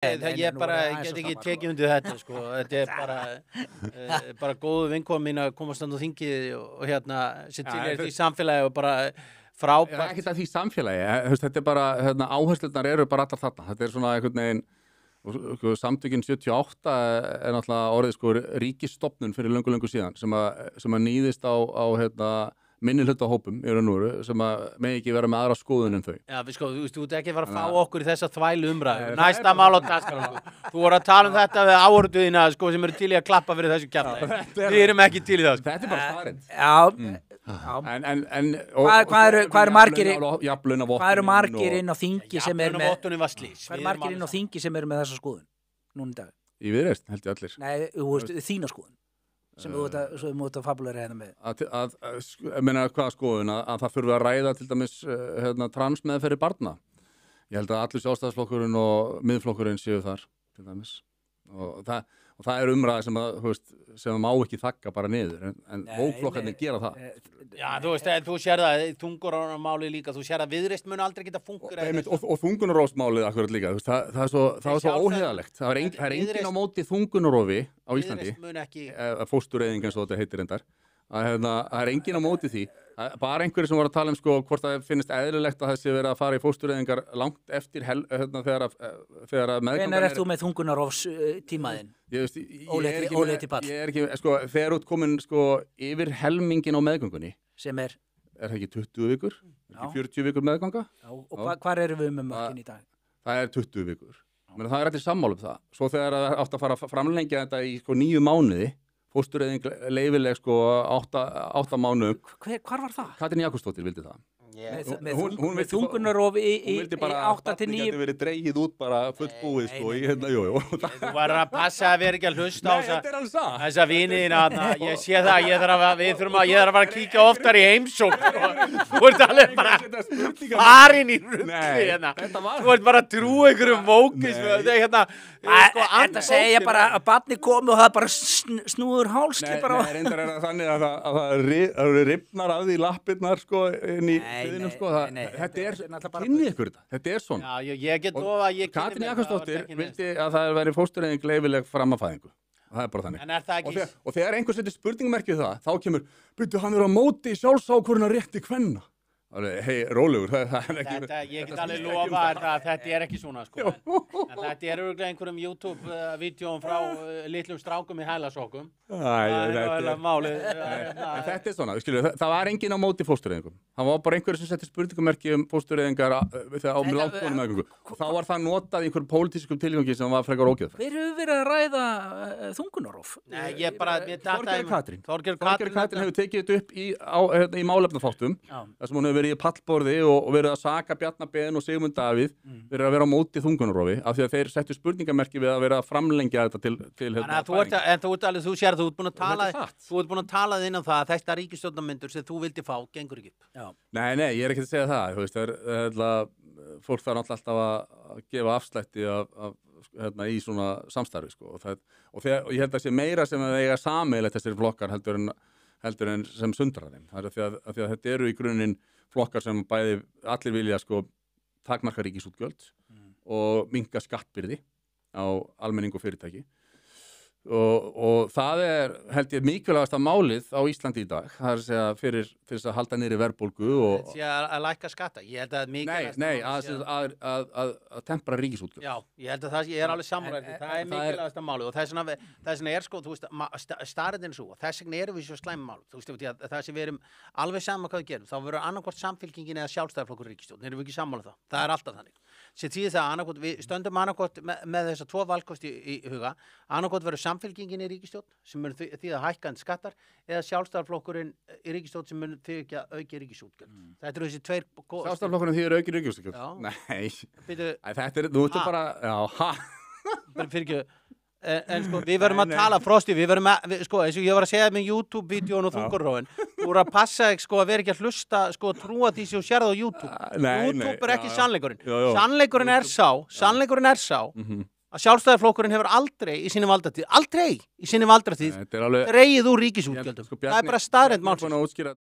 Ég get ekki tekið undir þetta, sko. Þetta bara góðu vinkona mín að komast á þingið og sem til því samfélagi og bara frábært. Ekki það því samfélagi, þetta bara, áherslurnar eru bara allar þarna. Þetta svona einhvern veginn, samtökin 78 náttúrulega orðið ríkisstofnun fyrir löngu síðan sem að nýðist á minnihlutahópum í raun og veru sem að megi ekki vera með aðra skoðun en þau. Já, þú ert ekki að fara að fá okkur í þessa þvælu umræðu. Næsta mál á dagskrá. Þú voru að tala um þetta við áhorfendur sem eru til í að klappa fyrir þessu kjaftaði. Við erum ekki til í það. Þetta bara staðreynd. Hvað eru margir inn á þingi sem er með þessa skoðun núna í dag? Í Viðreisn held ég allir. Nei, þína skoðun sem þú ert að fabulera hérna með. Ég meina hvaða skoðun að það þurfi að ræða til dæmis transmeðferði barna. Ég held að allir Sjálfstæðisflokkurinn og Miðflokkurinn séu þar til dæmis. Og það umræða sem má ekki þagga bara niður en hópflokkarnir gera það. Já, þú sér það þungunarmálið líka, þú sér að Viðreisn mun aldrei geta fungera. Og þungunarófsmálið akkurat líka, það er svo óheiðalegt. Það er enginn á móti þungunarofi á Íslandi, fóstureyðing eins og þetta heitir reyndar. Það er enginn á móti því. Bara einhverjir sem voru að tala hvort það finnst eðlilegt að þessi verið að fara í fóstureyðingar langt eftir þegar meðgangan Hvenær ert þú með þungunarofs tímaðinn? Óleiti pall. Ég er ekki, þegar út komin yfir helmingin á meðgöngunni. Sem er? Er það ekki 20 vikur? Ekki 40 vikur meðganga? Já, og hvar erum við með mörkin í dag? Það er 20 vikur. Það er allir sammála um það. Svo þegar það átt að fara að framlengja þetta í 9 mánuði, fóstureyðing leyfileg 8 mánuðum. Hvar var það? Katrín Jakobsdóttir vildi það. Með þungunarof í 8 til 9. Hún vildi bara dregið út bara fullbúið Þú var að passa að vera ekki að hlusta á þessa viniðina. Ég sé það, ég þarf að fara að kíkja oftar í heimsókn. Þú ert alveg bara farin í rugli hérna. Þú ert bara að trúa einhverjum mókis. Þetta segja bara að barni komi og það bara snúður hálski bara. Nei, reyndar er það þannig að það rifnar af því lappirnar inn í þetta kynnið ykkur þetta er svona. Já, ég get lofa að ég Katrín Jakobsdóttir vildi að það væri fóstureyðing leyfileg fram að fæðingu. Það er bara þannig. En er það ekki? Og þegar einhver setur spurningamerki við það, þá kemur, byrju, hann er á móti sjálfsákvörðunar rétti kvenna. Hei, rólegur, ég get alveg lofa að þetta er ekki svona, En þetta er örugglega einhverjum YouTube-vídeóum frá litlum strákum í hælasokkum. Þetta er svona, það var enginn á móti fóstureyðingum. Það var bara einhverjum sem setti spurningamerki spóstureyðingar á langkonum meðgöngu. Þá var það notað í einhverjum pólitískum tilgangi sem var frekar ógeð. Hver hefur verið að ræða þungunarof? Þorgerður Katrín hefur tekið þetta upp í málefnaþáttum, þar sem hún hefur verið í pallborði og verið að saka Bjarna Ben og Sigmund Davíð verið að vera á móti þungunarofi af því að þeir settu spurningamerki við að vera að framlengja þetta til þú sér þú ert búin að tala innan það að þetta ríkisstjórnarmyndur sem þú vildi fá gengur ekki upp. Nei, ég er ekki að segja það, fólk þarf alltaf að gefa afslætti í svona samstarfi og ég held að sé meira sem að eiga sameiginlegt þessir flokkar heldur en sem sundrar þeim. Það er því að þetta eru í grunninn flokkar sem bæði allir vilja takmarka ríkisútgjöld og minnka skattbyrði á almenning og fyrirtæki. Og það er held ég mikilvægasta málið á Íslandi í dag. Það er að segja fyrir þess að halda niðri verðbólgu og að lækka skatta. Ég held að mikilvægasta að tempra ríkisútgjöld. Já, ég held að ég er alveg sammála. Það er mikilvægasta málið og þess vegna er þú veist, staðreyndin svo og þess vegna erum við svo slæm mál. Þú veist, það sem við erum alveg saman hvað við gerum. Þá verður annarkvort Samfylkingin eða Sjálfstæðisflokkur ríkisstjórn. Erum við ekki sammála það? Það er alltaf þannig. Sem þýðir það að við stöndum annarkvort með þessa 2 valkosti í huga. Annarkvort verður Samfylkingin í ríkisstjórn sem mun því að hækkandi skattar eða Sjálfstæðisflokkurinn í ríkisstjórn sem mun því ekki að auki ríkisútgjöld. Þetta eru þessi 2 Sjálfstæðisflokkurinn því auki ríkisútgjöld? Nei. Þetta er, þú ert bara, fyrir ekki, en við verðum að tala Frosti, við verðum að, eins og ég var að segja með YouTube-vídeón og þungarrófin, þú voru að passa að vera ekki að hlusta, trúa því sem þú sérð á YouTube. YouTube er ekki sannleikurinn. Sannleikurinn er sá að Sjálfstæðisflokkurinn hefur aldrei í sinni valdatíð dregið úr ríkisútgjöldum. Það er bara staðreynd málsins.